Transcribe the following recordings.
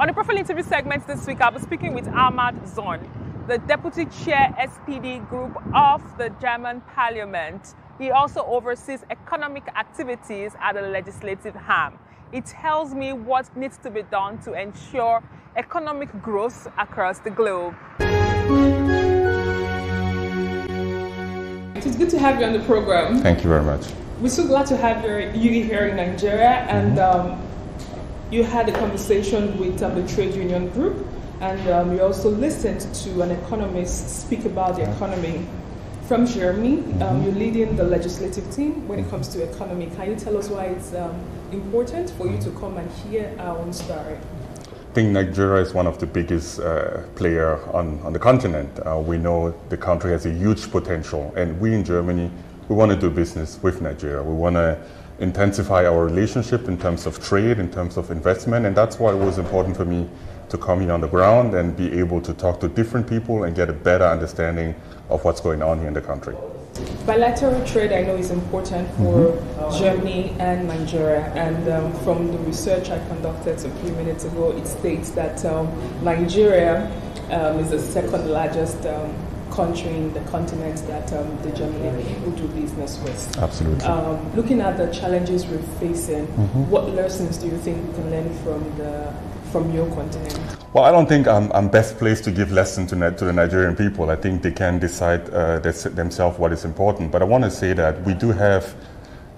On the profile interview segment this week, I'll be speaking with Zorn, the Deputy Chair SPD Group of the German Parliament. He also oversees economic activities at the legislative arm. It tells me what needs to be done to ensure economic growth across the globe. It's good to have you on the program. Thank you very much. We're so glad to have you here in Nigeria, and you had a conversation with the trade union group, and you also listened to an economist speak about the economy from Germany. You're leading the legislative team when it comes to economy. Can you tell us why it's important for you to come and hear our own story? I think Nigeria is one of the biggest players on the continent. We know the country has a huge potential, and we in Germany, we want to do business with Nigeria. We want to intensify our relationship in terms of trade, in terms of investment, and that's why it was important for me to come here on the ground and be able to talk to different people and get a better understanding of what's going on here in the country. Bilateral trade, I know, is important for Germany and Nigeria, and from the research I conducted a few minutes ago, it states that Nigeria is the second largest country in the continent that the German people do business with. Absolutely. Looking at the challenges we're facing, what lessons do you think we can learn from your continent? Well, I don't think I'm best placed to give lessons to the Nigerian people. I think they can decide themselves what is important. But I want to say that we do have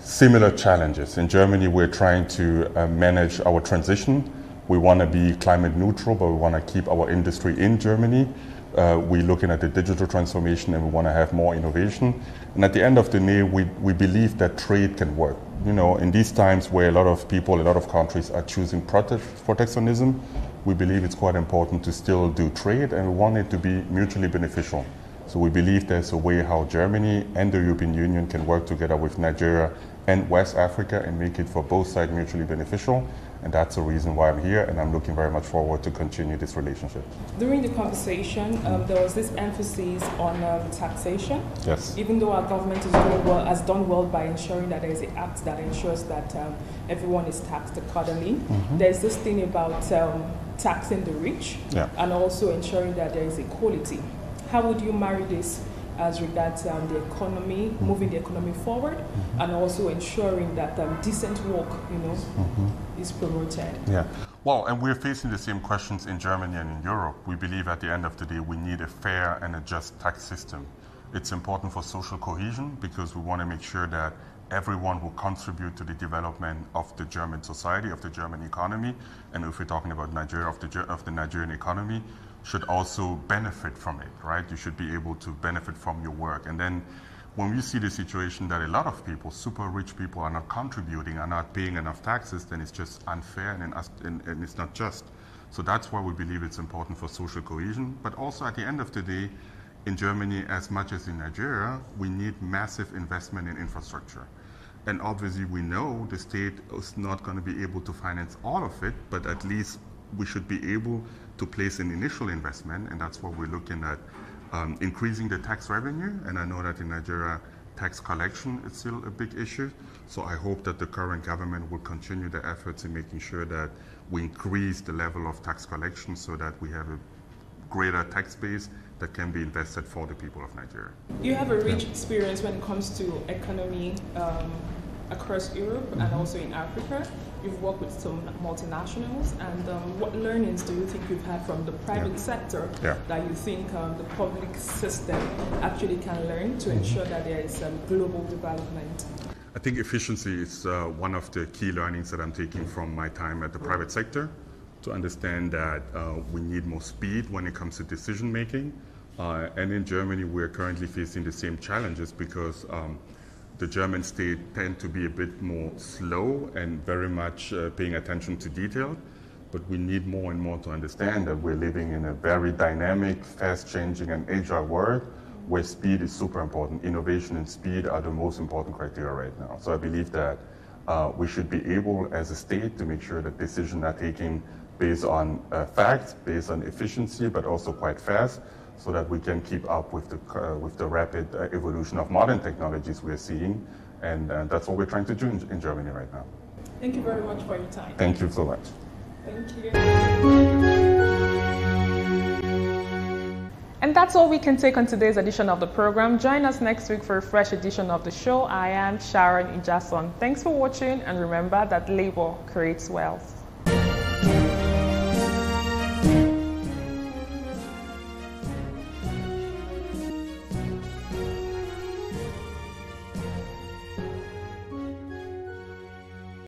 similar challenges. In Germany, we're trying to manage our transition. We want to be climate neutral, but we want to keep our industry in Germany. We're looking at the digital transformation, and we want to have more innovation. And at the end of the day, we believe that trade can work. You know, in these times where a lot of people, a lot of countries are choosing protectionism, we believe it's quite important to still do trade, and we want it to be mutually beneficial. So we believe there's a way how Germany and the European Union can work together with Nigeria and West Africa and make it for both sides mutually beneficial. And that's the reason why I'm here, and I'm looking very much forward to continue this relationship. During the conversation, there was this emphasis on taxation. Yes. Even though our government has done well by ensuring that there is an act that ensures that everyone is taxed accordingly, there's this thing about taxing the rich and also ensuring that there is equality. How would you marry this as regards the economy, moving the economy forward, and also ensuring that decent work, is promoted? Yeah. Well, and we're facing the same questions in Germany and in Europe. We believe at the end of the day we need a fair and a just tax system. It's important for social cohesion because we want to make sure that everyone will contribute to the development of the German society, of the German economy, and if we're talking about Nigeria, of the Nigerian economy, should also benefit from it, right? You should be able to benefit from your work. And then when we see the situation that a lot of people, super rich people, are not contributing, are not paying enough taxes, then it's just unfair and it's not just. So that's why we believe it's important for social cohesion. But also at the end of the day, in Germany, as much as in Nigeria, we need massive investment in infrastructure. And obviously we know the state is not going to be able to finance all of it, but at least we should be able to place an initial investment, and that's what we're looking at, increasing the tax revenue. And I know that in Nigeria, tax collection is still a big issue. So I hope that the current government will continue the efforts in making sure that we increase the level of tax collection so that we have a greater tax base that can be invested for the people of Nigeria. You have a rich experience when it comes to economy across Europe and also in Africa. You've worked with some multinationals, and what learnings do you think you've had from the private sector that you think the public system actually can learn to ensure that there is global development? I think efficiency is one of the key learnings that I'm taking from my time at the private sector, to understand that we need more speed when it comes to decision making. And in Germany, we're currently facing the same challenges because the German state tend to be a bit more slow and very much paying attention to detail. But we need more and more to understand that we're living in a very dynamic, fast-changing and agile world where speed is super important. Innovation and speed are the most important criteria right now. So I believe that we should be able as a state to make sure that decisions are taken based on facts, based on efficiency, but also quite fast, so that we can keep up with the rapid evolution of modern technologies we're seeing. And that's what we're trying to do in Germany right now. Thank you very much for your time. Thank you so much. Thank you. And that's all we can take on today's edition of the program. Join us next week for a fresh edition of the show. I am Sharon Ijason. Thanks for watching, and remember that labor creates wealth.